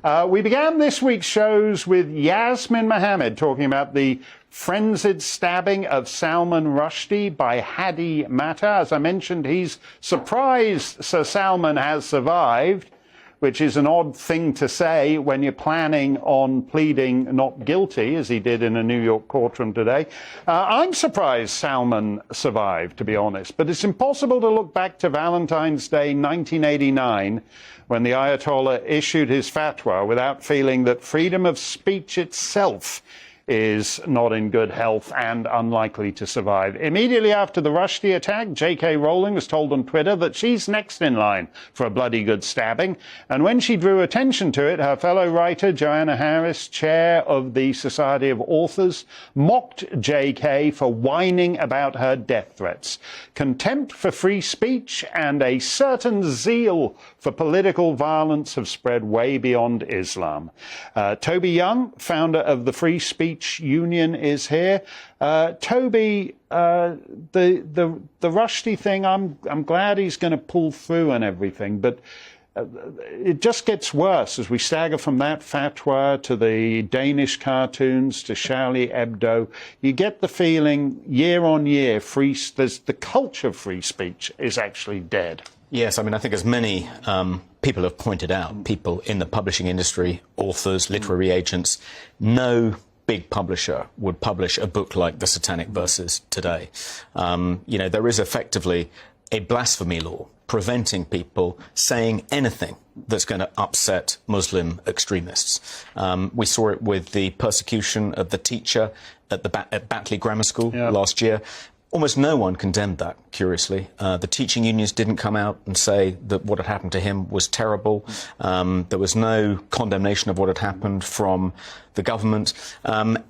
We began this week's shows with Yasmin Mohammed talking about the frenzied stabbing of Salman Rushdie by Hadi Matar. As I mentioned, he's surprised Sir Salman has survived, which is an odd thing to say when you're planning on pleading not guilty, as he did in a New York courtroom today. I'm surprised Salman survived, to be honest, but it's impossible to look back to Valentine's Day 1989 when the Ayatollah issued his fatwa without feeling that freedom of speech itself is not in good health and unlikely to survive. Immediately after the Rushdie attack, J.K. Rowling was told on Twitter that she's next in line for a bloody good stabbing. And when she drew attention to it, her fellow writer, Joanna Harris, chair of the Society of Authors, mocked J.K. for whining about her death threats. Contempt for free speech and a certain zeal for political violence have spread way beyond Islam. Toby Young, founder of the Free Speech Union, is here. Toby, the Rushdie thing, I'm glad he's going to pull through and everything, but it just gets worse as we stagger from that fatwa to the Danish cartoons to Charlie Hebdo. You get the feeling year on year, the culture of free speech is actually dead. Yes, I mean, I think as many people have pointed out, people in the publishing industry, authors, literary agents, no big publisher would publish a book like The Satanic Verses today. You know, there is effectively a blasphemy law preventing people saying anything that's going to upset Muslim extremists. We saw it with the persecution of the teacher at Batley Grammar School last year. Almost no one condemned that, curiously. The teaching unions didn't come out and say that what had happened to him was terrible. There was no condemnation of what had happened from the government.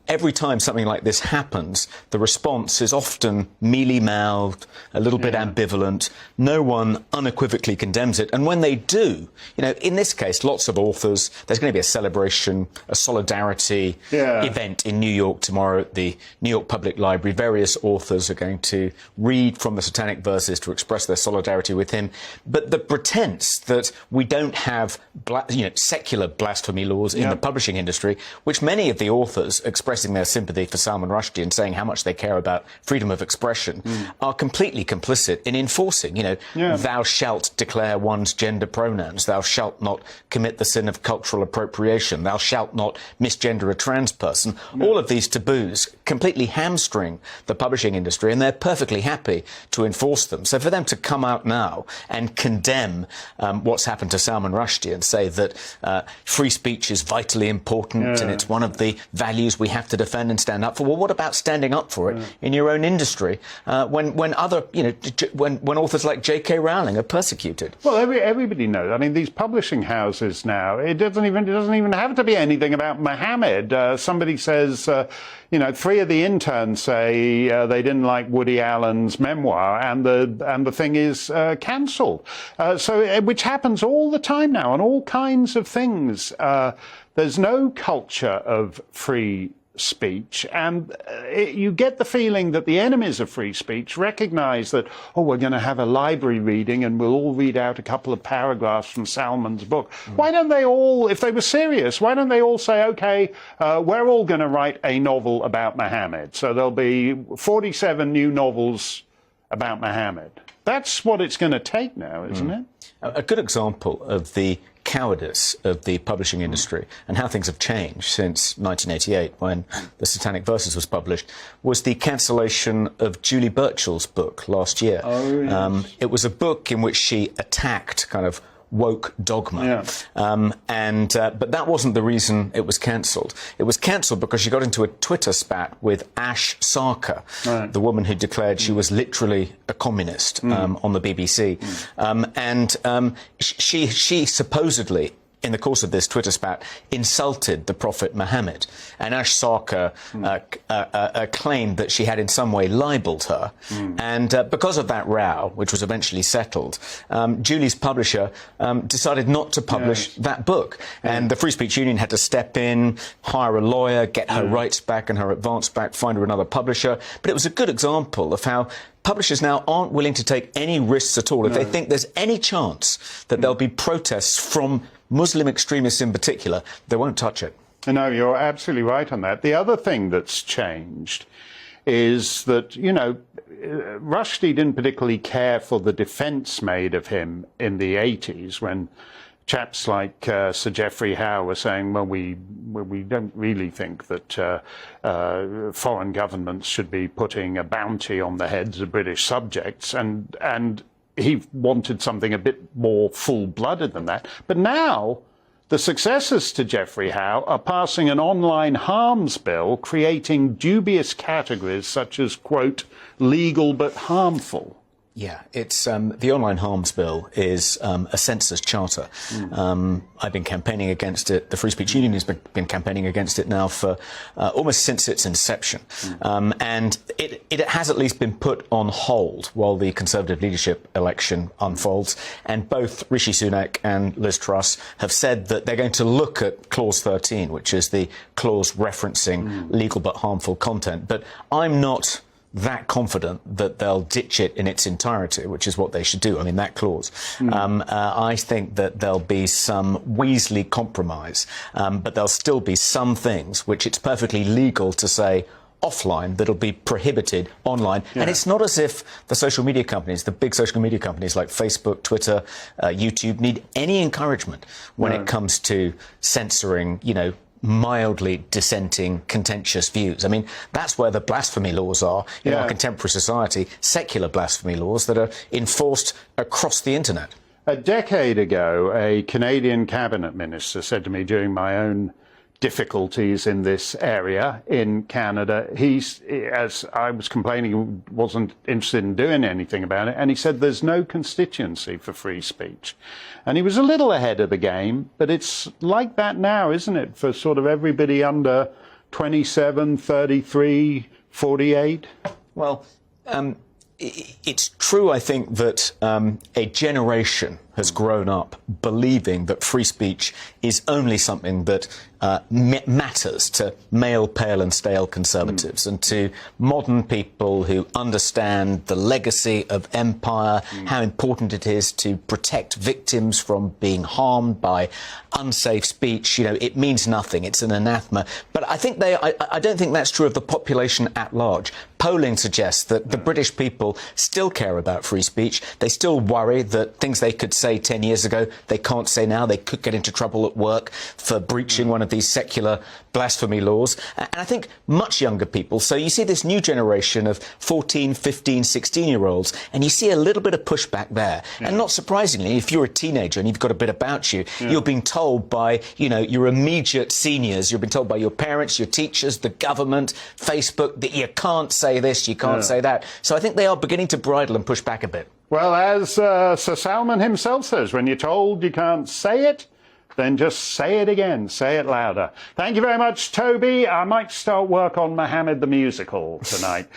Every time something like this happens, the response is often mealy-mouthed, a little bit ambivalent. No one unequivocally condemns it. And when they do, you know, in this case, lots of authors, there's going to be a celebration, a solidarity event in New York tomorrow at the New York Public Library. Various authors are going to read from the Satanic Verses to express their solidarity with him. But the pretense that we don't have secular blasphemy laws in the publishing industry, which many of the authors expressing their sympathy for Salman Rushdie and saying how much they care about freedom of expression are completely complicit in enforcing, thou shalt declare one's gender pronouns, thou shalt not commit the sin of cultural appropriation, thou shalt not misgender a trans person. All of these taboos completely hamstring the publishing industry, and they're perfectly happy to enforce them. So for them to come out now and condemn what's happened to Salman Rushdie and say that free speech is vitally important and it's one of the values we have to defend and stand up for. Well, what about standing up for it in your own industry when other, when authors like J.K. Rowling are persecuted? Well, everybody knows. I mean, these publishing houses now, it doesn't even have to be anything about Mohammed. Somebody says, 3 of the interns say they didn't like Woody Allen's memoir, and the thing is cancelled. Which happens all the time now on all kinds of things. There's no culture of free speech, and you get the feeling that the enemies of free speech recognize that, we're going to have a library reading and we'll all read out a couple of paragraphs from Salman's book. Why don't they all, if they were serious, why don't they all say, okay, we're all going to write a novel about Mohammed, so there'll be 47 new novels about Mohammed. That's what it's going to take now, isn't it? A good example of the cowardice of the publishing industry and how things have changed since 1988, when The Satanic Verses was published, was the cancellation of Julie Burchill's book last year. Oh, yes. It was a book in which she attacked kind of woke dogma. But that wasn't the reason it was cancelled. It was cancelled because she got into a Twitter spat with Ash Sarkar, the woman who declared she was literally a communist on the BBC. She supposedly, in the course of this Twitter spat, insulted the Prophet Muhammad. And Ash Sarkar claimed that she had in some way libelled her. And because of that row, which was eventually settled, Julie's publisher decided not to publish that book. And the Free Speech Union had to step in, hire a lawyer, get her rights back and her advance back, find her another publisher. But it was a good example of how publishers now aren't willing to take any risks at all. If they think there's any chance that there'll be protests from Muslim extremists in particular, they won't touch it. No, you're absolutely right on that. The other thing that's changed is that, you know, Rushdie didn't particularly care for the defence made of him in the 80s when chaps like Sir Geoffrey Howe were saying, well, we don't really think that foreign governments should be putting a bounty on the heads of British subjects, and he wanted something a bit more full-blooded than that. But now the successors to Geoffrey Howe are passing an online harms bill creating dubious categories such as, quote, legal but harmful. Yeah, it's the online harms bill is a censor's charter. I've been campaigning against it. The Free Speech Union has been campaigning against it now for almost since its inception. And it has at least been put on hold while the Conservative leadership election unfolds. And both Rishi Sunak and Liz Truss have said that they're going to look at Clause 13, which is the clause referencing legal but harmful content. But I'm not that confident that they'll ditch it in its entirety, which is what they should do. I mean, that clause. I think that there'll be some Weasley compromise, but there'll still be some things which it's perfectly legal to say offline that'll be prohibited online. And it's not as if the social media companies, the big social media companies like Facebook, Twitter, YouTube, need any encouragement when it comes to censoring, you know, mildly dissenting, contentious views. I mean, that's where the blasphemy laws are in our contemporary society, secular blasphemy laws that are enforced across the internet. A decade ago, a Canadian cabinet minister said to me during my own difficulties in this area in Canada, as I was complaining, he wasn't interested in doing anything about it, and he said there's no constituency for free speech. And he was a little ahead of the game, but it's like that now, isn't it, for sort of everybody under 27, 33, 48? Well, it's true, I think, that a generation has grown up believing that free speech is only something that matters to male, pale and stale conservatives and to modern people who understand the legacy of empire, how important it is to protect victims from being harmed by unsafe speech. You know, it means nothing. It's an anathema. But I think I don't think that's true of the population at large. Polling suggests that the British people still care about free speech. They still worry that things they could say 10 years ago, they can't say now. They could get into trouble at work for breaching one of these secular blasphemy laws. And I think much younger people, so you see this new generation of 14, 15, 16-year-olds, and you see a little bit of pushback there. And not surprisingly, if you're a teenager and you've got a bit about you, you're being told by, you know, your immediate seniors, you're being told by your parents, your teachers, the government, Facebook, that you can't say this, you can't say that. So I think they are beginning to bridle and push back a bit. Well, as Sir Salman himself says, when you're told you can't say it, then just say it again, say it louder. Thank you very much, Toby. I might start work on Mohammed the Musical tonight.